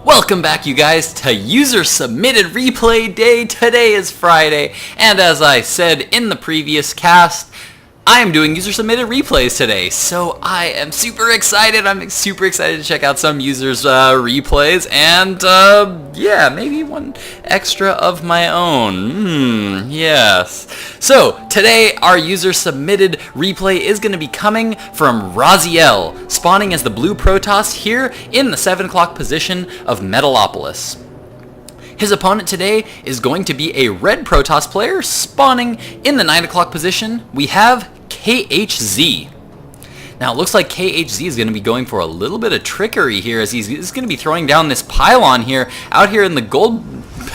Welcome back, you guys, to User Submitted Replay Day. Today is Friday, and as I said in the previous cast, I am doing user submitted replays today, so I am super excited. I'm super excited to check out some users' replays, and yeah, maybe one extra of my own. Yes. So today, our user submitted replay is going to be coming from Raziel, spawning as the blue Protoss here in the 7 o'clock position of Metalopolis. His opponent today is going to be a red Protoss player spawning in the 9 o'clock position. We have GLiTCHStarCraft. Now it looks like GLiTCHStarCraft is going to be going for a little bit of trickery here, as he's going to be throwing down this pylon here out here in the gold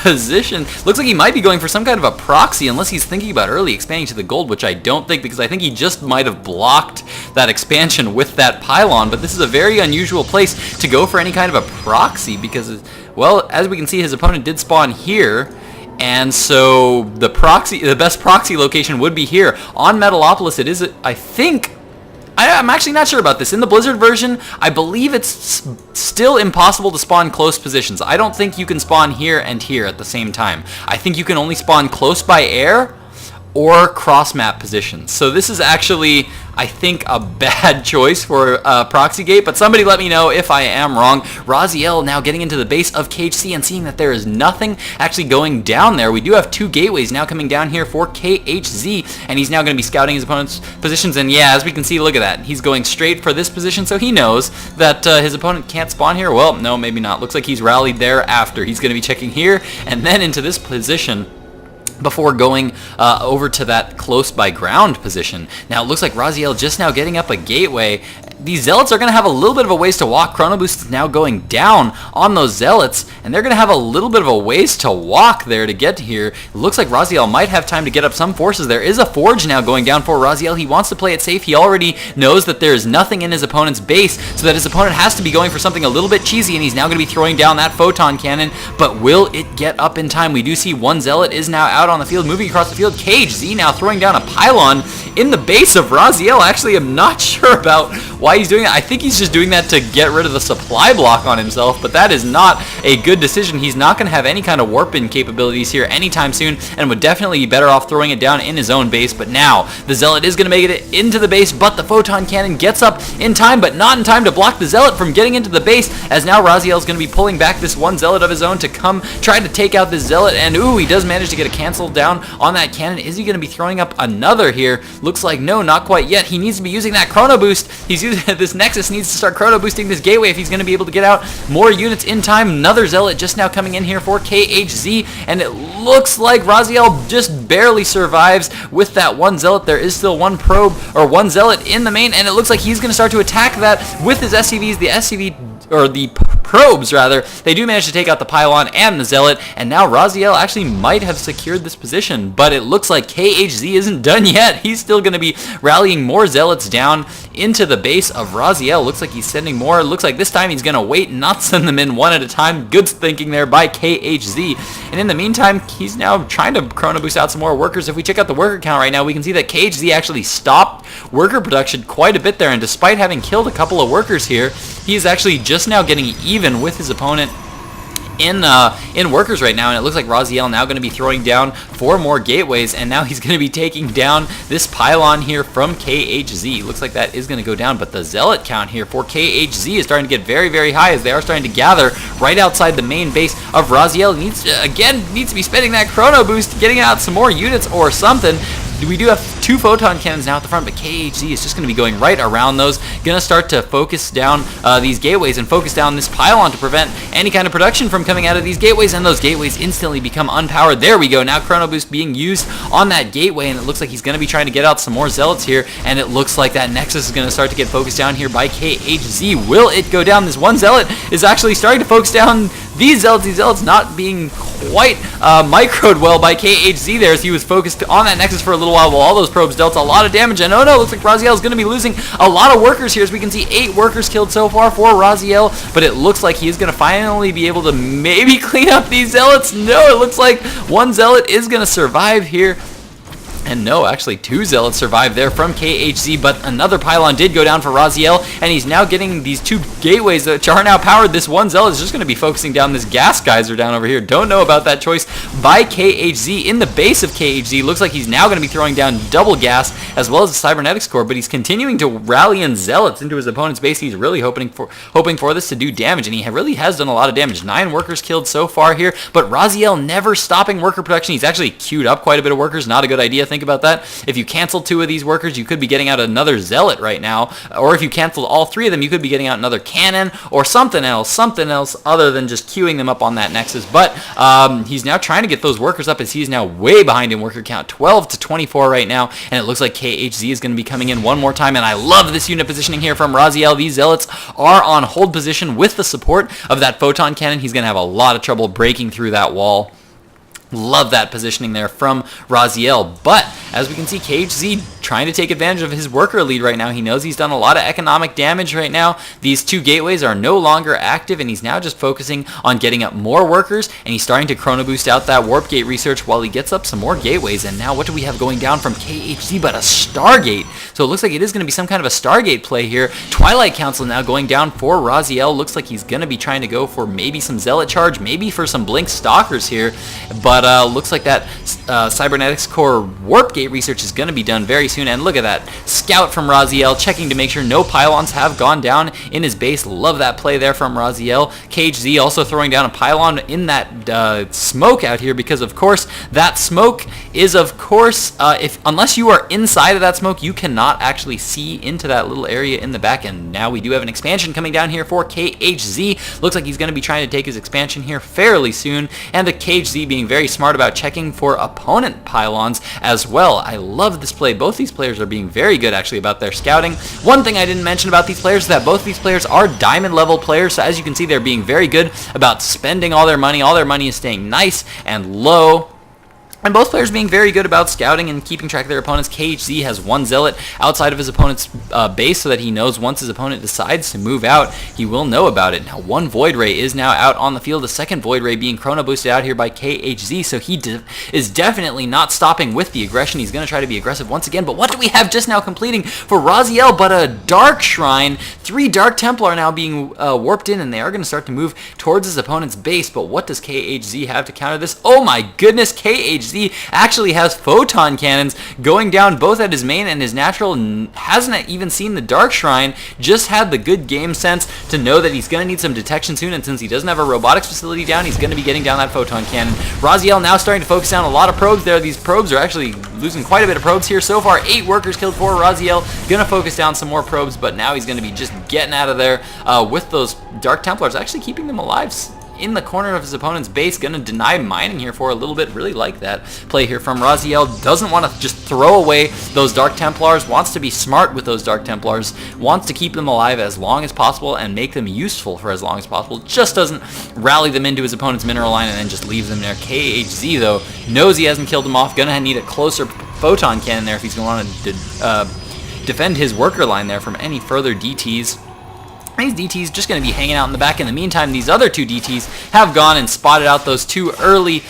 position. Looks like he might be going for some kind of a proxy, unless he's thinking about early expanding to the gold, which I don't think, because I think he just might have blocked that expansion with that pylon. But this is a very unusual place to go for any kind of a proxy, because, well, as we can see, his opponent did spawn here. And so the best proxy location would be here on Metalopolis. It is, I think, I'm actually not sure about this. In the Blizzard version, I believe it's still impossible to spawn close positions. I don't think you can spawn here and here at the same time. I think you can only spawn close by air or cross map positions. So this is actually, I think, a bad choice for proxy gate, but somebody let me know if I am wrong. Raziel now getting into the base of GLiTCHStarCraft and seeing that there is nothing actually going down there. We do have 2 gateways now coming down here for GLiTCHStarCraft, and he's now going to be scouting his opponent's positions, and yeah, as we can see, look at that. He's going straight for this position, so he knows that his opponent can't spawn here. Well, no, maybe not. Looks like he's rallied there after. He's going to be checking here, and then into this position before going over to that close by ground position. Now it looks like Raziel just now getting up a gateway. These Zealots are going to have a little bit of a ways to walk. Chrono Boost is now going down on those Zealots, and they're going to have a little bit of a ways to walk there to get to here. It looks like Raziel might have time to get up some forces. There is a Forge now going down for Raziel. He wants to play it safe. He already knows that there is nothing in his opponent's base, so that his opponent has to be going for something a little bit cheesy, and he's now going to be throwing down that Photon Cannon, but will it get up in time? We do see one Zealot is now out on the field, moving across the field. GLiTCHStarCraft now throwing down a pylon in the base of Raziel. Actually, I'm not sure about why he's doing it. I think he's just doing that to get rid of the supply block on himself, but that is not a good decision. He's not going to have any kind of warp-in capabilities here anytime soon, and would definitely be better off throwing it down in his own base. But now the Zealot is going to make it into the base, but the Photon Cannon gets up in time, but not in time to block the Zealot from getting into the base, as now Raziel is going to be pulling back this one Zealot of his own to come try to take out this Zealot, and ooh, he does manage to get a cancel down on that cannon. Is he going to be throwing up another here? Looks like no, not quite yet. He needs to be using that Chrono Boost. He's using this Nexus needs to start Chrono Boosting this gateway if he's going to be able to get out more units in time. Another Zealot just now coming in here for GLiTCHStarCraft, and it looks like Raziel just barely survives with that one Zealot. There is still one probe, or one Zealot in the main, and it looks like he's going to start to attack that with his SCVs. The SCV, or the probes rather, they do manage to take out the pylon and the Zealot, and now Raziel actually might have secured this position, but it looks like GLiTCHStarCraft isn't done yet. He's still going to be rallying more Zealots down into the base of Raziel. Looks like he's sending more. Looks like this time he's going to wait and not send them in one at a time. Good thinking there by GLiTCHStarCraft. And in the meantime, he's now trying to Chrono Boost out some more workers. If we check out the worker count right now, we can see that GLiTCHStarCraft actually stopped worker production quite a bit there, and despite having killed a couple of workers here, he is actually just now getting even with his opponent in workers right now, and it looks like Raziel now going to be throwing down 4 more gateways, and now he's going to be taking down this pylon here from GLiTCHStarCraft. Looks like that is going to go down, but the Zealot count here for GLiTCHStarCraft is starting to get very, very high, as they are starting to gather right outside the main base of Raziel. Needs to be spending that Chrono Boost, getting out some more units or something. We do have 2 Photon Cannons now at the front, but GLiTCHStarCraft is just going to be going right around those. Going to start to focus down these gateways and focus down this pylon to prevent any kind of production from coming out of these gateways, and those gateways instantly become unpowered. There we go. Now Chrono Boost being used on that gateway, and it looks like he's going to be trying to get out some more Zealots here, and it looks like that Nexus is going to start to get focused down here by GLiTCHStarCraft. Will it go down? This one Zealot is actually starting to focus down these Zealots not being quite microed well by GLiTCHStarCraft there, as he was focused on that Nexus for a little while all those probes dealt a lot of damage. And oh no, looks like Raziel is going to be losing a lot of workers here, as we can see 8 workers killed so far for Raziel, but it looks like he is going to finally be able to maybe clean up these Zealots. No, it looks like one Zealot is going to survive here, And no, actually 2 Zealots survived there from KHZ, but another pylon did go down for Raziel, and he's now getting these 2 gateways that are now powered. This one Zealot is just going to be focusing down this gas geyser down over here. Don't know about that choice by KHZ. In the base of KHZ, looks like he's now going to be throwing down double gas as well as the cybernetics core, but he's continuing to rally in Zealots into his opponent's base. He's really hoping for this to do damage, and he really has done a lot of damage. 9 workers killed so far here, but Raziel never stopping worker production. He's actually queued up quite a bit of workers. Not a good idea. Think about that. If you cancel 2 of these workers, you could be getting out another Zealot right now, or if you canceled all 3 of them, you could be getting out another cannon or something else other than just queuing them up on that Nexus. But he's now trying to get those workers up, as he's now way behind in worker count, 12 to 24 right now, and it looks like KHZ is going to be coming in one more time, and I love this unit positioning here from Raziel. These Zealots are on hold position with the support of that photon cannon. He's going to have a lot of trouble breaking through that wall. Love that positioning there from Raziel, but as we can see, KHZ trying to take advantage of his worker lead right now. He knows he's done a lot of economic damage right now. These 2 gateways are no longer active, and he's now just focusing on getting up more workers, and he's starting to chrono boost out that warp gate research while he gets up some more gateways. And now what do we have going down from KHZ but a Stargate? So it looks like it is going to be some kind of a Stargate play here. Twilight Council now going down for Raziel. Looks like he's going to be trying to go for maybe some Zealot charge, maybe for some Blink Stalkers here, but looks like that cybernetics core warp gate research is going to be done very soon. And look at that scout from Raziel, checking to make sure no pylons have gone down in his base. Love that play there from Raziel. KHZ also throwing down a pylon in that smoke out here, because of course that smoke is unless you are inside of that smoke, you cannot actually see into that little area in the back. And now we do have an expansion coming down here for KHZ. Looks like he's going to be trying to take his expansion here fairly soon, and the KHZ being very smart about checking for opponent pylons as well. I love this play. Both these players are being very good actually about their scouting. One thing I didn't mention about these players is that both these players are diamond level players, so as you can see, they're being very good about spending all their money. All their money is staying nice and low. And both players being very good about scouting and keeping track of their opponents. KHZ has 1 Zealot outside of his opponent's base, so that he knows once his opponent decides to move out, he will know about it. Now 1 Void Ray is now out on the field. The second Void Ray being chrono boosted out here by KHZ, so he is definitely not stopping with the aggression. He's going to try to be aggressive once again. But what do we have just now completing for Raziel but a Dark Shrine? 3 Dark Templar are now being warped in, and they are going to start to move towards his opponent's base. But what does KHZ have to counter this? Oh my goodness, KHZ actually has photon cannons going down both at his main and his natural. Hasn't even seen the Dark Shrine, just had the good game sense to know that he's going to need some detection soon, and since he doesn't have a robotics facility down, he's going to be getting down that photon cannon. Raziel now starting to focus down a lot of probes there. These probes are actually losing quite a bit of probes here. So far, 8 workers killed for Raziel. Going to focus down some more probes, but now he's going to be just getting out of there with those Dark Templars, actually keeping them alive in the corner of his opponent's base. Going to deny mining here for a little bit. Really like that play here from Raziel. Doesn't want to just throw away those Dark Templars. Wants to be smart with those Dark Templars. Wants to keep them alive as long as possible and make them useful for as long as possible. Just doesn't rally them into his opponent's mineral line and then just leaves them there. KHZ, though, knows he hasn't killed them off. Going to need a closer photon cannon there if he's going to want to defend his worker line there from any further DTs. These DTs just going to be hanging out in the back. In the meantime, these other 2 DTs have gone and spotted out those 2 early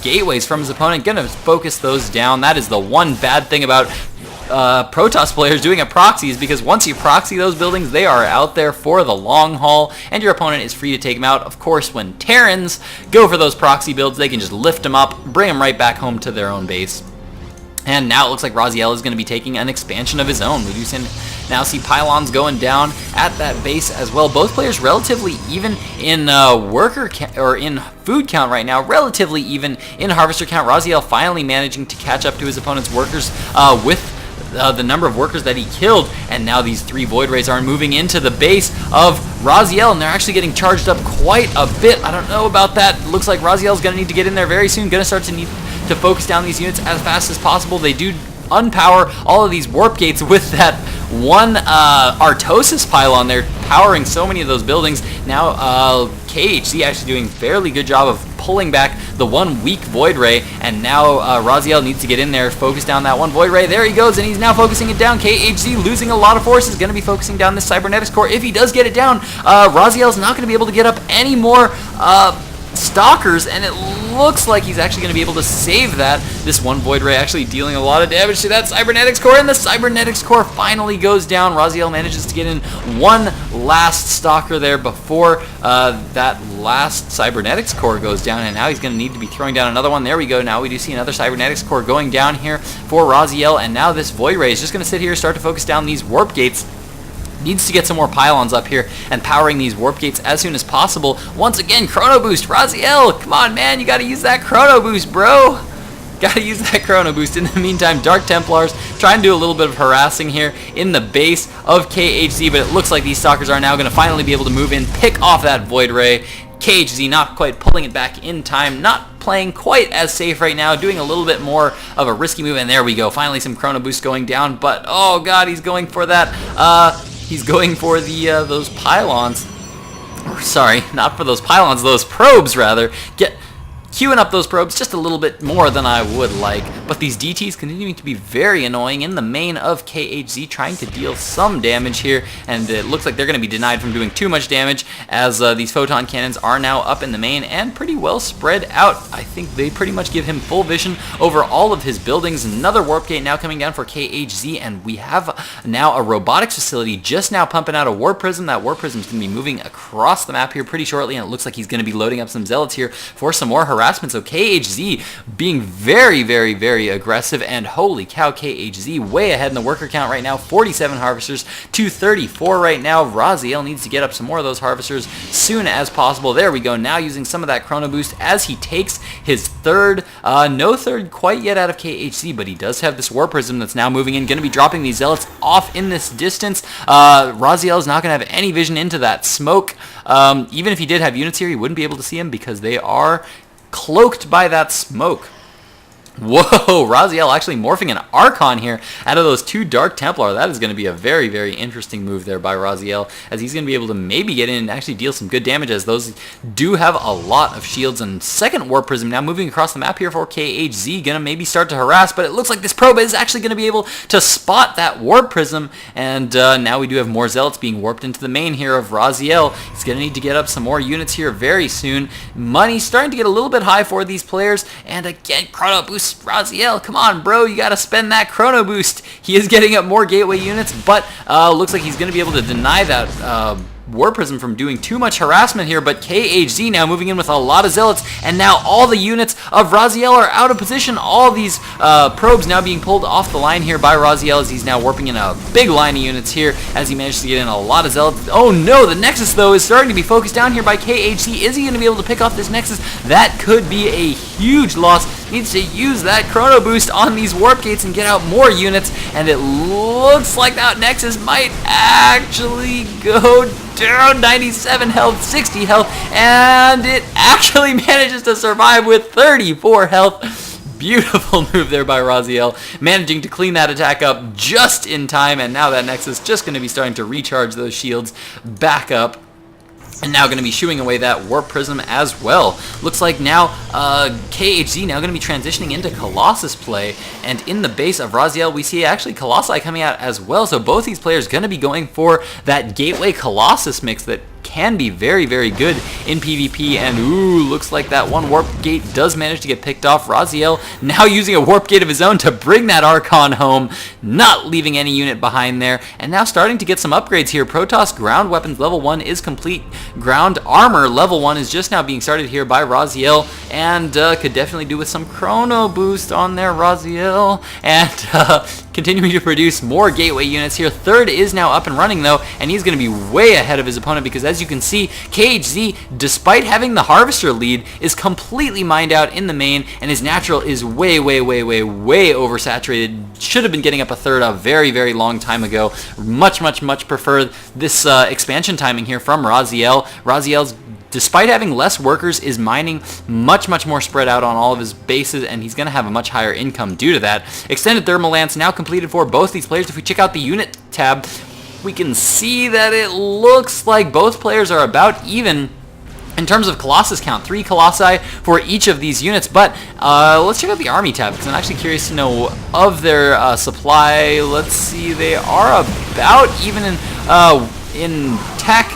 gateways from his opponent. Going to focus those down. That is the one bad thing about Protoss players doing a proxy, is because once you proxy those buildings, they are out there for the long haul, and your opponent is free to take them out. Of course, when Terrans go for those proxy builds, they can just lift them up, bring them right back home to their own base. And now it looks like Raziel is going to be taking an expansion of his own. We do now see pylons going down at that base as well. Both players relatively even in worker count, or in food count right now. Relatively even in harvester count. Raziel finally managing to catch up to his opponent's workers with the number of workers that he killed, and now these 3 Void Rays are moving into the base of Raziel, and they're actually getting charged up quite a bit. I don't know about that. Looks like Raziel's going to need to get in there very soon. Going to start to need to focus down these units as fast as possible. They do unpower all of these warp gates with that one Artosis pylon. They're powering so many of those buildings. Now KHZ actually doing a fairly good job of pulling back the 1 weak Void Ray, and now Raziel needs to get in there, focus down that 1 Void Ray. There he goes, and he's now focusing it down. KHZ losing a lot of forces, going to be focusing down this cybernetics core. If he does get it down, Raziel's not going to be able to get up any more stalkers, and it looks like he's actually going to be able to save that. This one Void Ray actually dealing a lot of damage to that Cybernetics Core, and the Cybernetics Core finally goes down. Raziel manages to get in one last Stalker there before that last Cybernetics Core goes down, and now he's going to need to be throwing down another one. There we go. Now we do see another Cybernetics Core going down here for Raziel, and now this Void Ray is just going to sit here, start to focus down these Warp Gates. Needs to get some more pylons up here and powering these warp gates as soon as possible. Once again, Chrono Boost. Raziel, come on, man. You got to use that Chrono Boost, bro. Got to use that Chrono Boost. In the meantime, Dark Templars trying to do a little bit of harassing here in the base of KHZ, but it looks like these Stalkers are now going to finally be able to move in, pick off that Void Ray. KHZ not quite pulling it back in time, not playing quite as safe right now, doing a little bit more of a risky move, and there we go. Finally some Chrono Boost going down, but oh god, he's going for that, he's going for the, those pylons. Sorry, not for those pylons, those probes rather. Queuing up those probes just a little bit more than I would like, but these DTs continuing to be very annoying in the main of KHZ, trying to deal some damage here, and it looks like they're going to be denied from doing too much damage as these photon cannons are now up in the main and pretty well spread out. I think they pretty much give him full vision over all of his buildings. Another warp gate now coming down for KHZ, and we have now a robotics facility just now pumping out a warp prism. That warp prism is going to be moving across the map here pretty shortly, and it looks like he's going to be loading up some zealots here for some more harassment. So KHZ being very, very, very aggressive, and holy cow, KHZ way ahead in the worker count right now. 47 harvesters to 34 right now. Raziel needs to get up some more of those harvesters soon as possible. There we go. Now using some of that Chrono Boost as he takes his third. No third quite yet out of KHZ, but he does have this War Prism that's now moving in. Going to be dropping these zealots off in this distance. Raziel is not going to have any vision into that smoke. Even if he did have units here, he wouldn't be able to see them because they are cloaked by that smoke. Whoa, Raziel actually morphing an Archon here out of those two Dark Templar. That is going to be a very, very interesting move there by Raziel, as he's going to be able to maybe get in and actually deal some good damage, as those do have a lot of shields. And second Warp Prism now moving across the map here for KHZ, going to maybe start to harass, but it looks like this probe is actually going to be able to spot that Warp Prism, and now we do have more Zealots being warped into the main here of Raziel. He's going to need to get up some more units here very soon. Money's starting to get a little bit high for these players, and again, Chrono Boost. Raziel, come on, bro, you gotta spend that Chrono Boost. He is getting up more gateway units, but looks like he's gonna be able to deny that War Prism from doing too much harassment here. But KHZ now moving in with a lot of zealots, and now all the units of Raziel are out of position. All these probes now being pulled off the line here by Raziel, as he's now warping in a big line of units here as he managed to get in a lot of zealots. Oh no, the Nexus though is starting to be focused down here by KHZ. Is he going to be able to pick off this Nexus? That could be a huge loss. Needs to use that Chrono Boost on these warp gates and get out more units, and it looks like that Nexus might actually go down. 97 health, 60 health, and it actually manages to survive with 34 health. Beautiful move there by Raziel, managing to clean that attack up just in time, and now that Nexus just going to be starting to recharge those shields back up. And now going to be shooing away that Warp Prism as well. Looks like now KHZ now going to be transitioning into Colossus play. And in the base of Raziel, we see actually Colossi coming out as well. So both these players going to be going for that Gateway Colossus mix that can be very, very good in PvP. And ooh, looks like that one Warp Gate does manage to get picked off. Raziel now using a Warp Gate of his own to bring that Archon home, not leaving any unit behind there. And now starting to get some upgrades here. Protoss Ground Weapons level 1 is complete. Ground Armor level 1 is just now being started here by Raziel, and could definitely do with some Chrono Boost on there, Raziel. And continuing to produce more gateway units here. Third is now up and running though, and he's going to be way ahead of his opponent, because as you can see, KHZ, despite having the Harvester lead, is completely mined out in the main, and his natural is way, way, way, way, way oversaturated. Should have been getting up a third a very, very long time ago. Much, much, much prefer this expansion timing here from Raziel. Raziel's, despite having less workers, is mining much, much more spread out on all of his bases, and he's going to have a much higher income due to that. Extended Thermal Lance now completed for both these players. If we check out the unit tab, we can see that it looks like both players are about even in terms of Colossus count. 3 Colossi for each of these units, but let's check out the Army tab, because I'm actually curious to know of their supply. Let's see, they are about even in tech.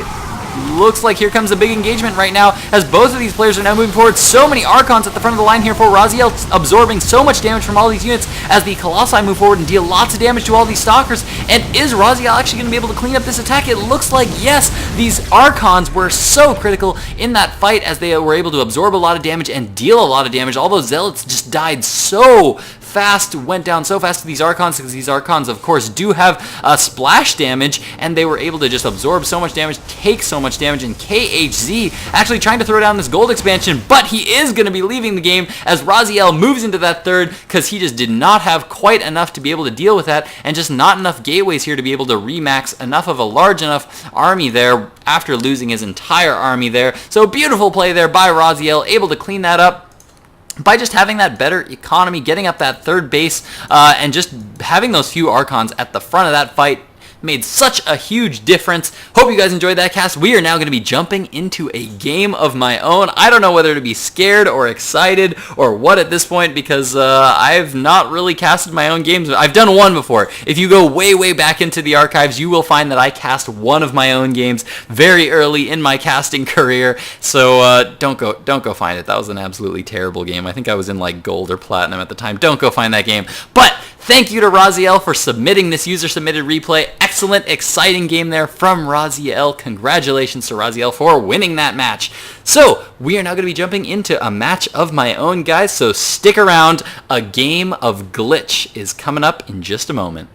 looks like here comes a big engagement right now as both of these players are now moving forward. So many Archons at the front of the line here for Raziel, absorbing so much damage from all these units as the Colossi move forward and deal lots of damage to all these Stalkers. And is Raziel actually going to be able to clean up this attack? It looks like yes. These Archons were so critical in that fight as they were able to absorb a lot of damage and deal a lot of damage. All those Zealots just died so fast, went down so fast to these Archons, because these Archons, of course, do have splash damage, and they were able to just absorb so much damage, take so much damage, and KHZ actually trying to throw down this gold expansion, but he is going to be leaving the game as Raziel moves into that third, because he just did not have quite enough to be able to deal with that, and just not enough gateways here to be able to remax enough of a large enough army there after losing his entire army there. So beautiful play there by Raziel, able to clean that up by just having that better economy, getting up that third base, and just having those few Archons at the front of that fight made such a huge difference. Hope you guys enjoyed that cast. We are now going to be jumping into a game of my own. I don't know whether to be scared or excited or what at this point, because I've not really casted my own games. I've done one before. If you go way back into the archives, you will find that I cast one of my own games very early in my casting career. So don't go find it. That was an absolutely terrible game. I think I was in like gold or platinum at the time. Don't go find that game. But thank you to Raziel for submitting this user-submitted replay. Excellent, exciting game there from Raziel. Congratulations to Raziel for winning that match. So, we are now going to be jumping into a match of my own, guys, so stick around. A game of Glitch is coming up in just a moment.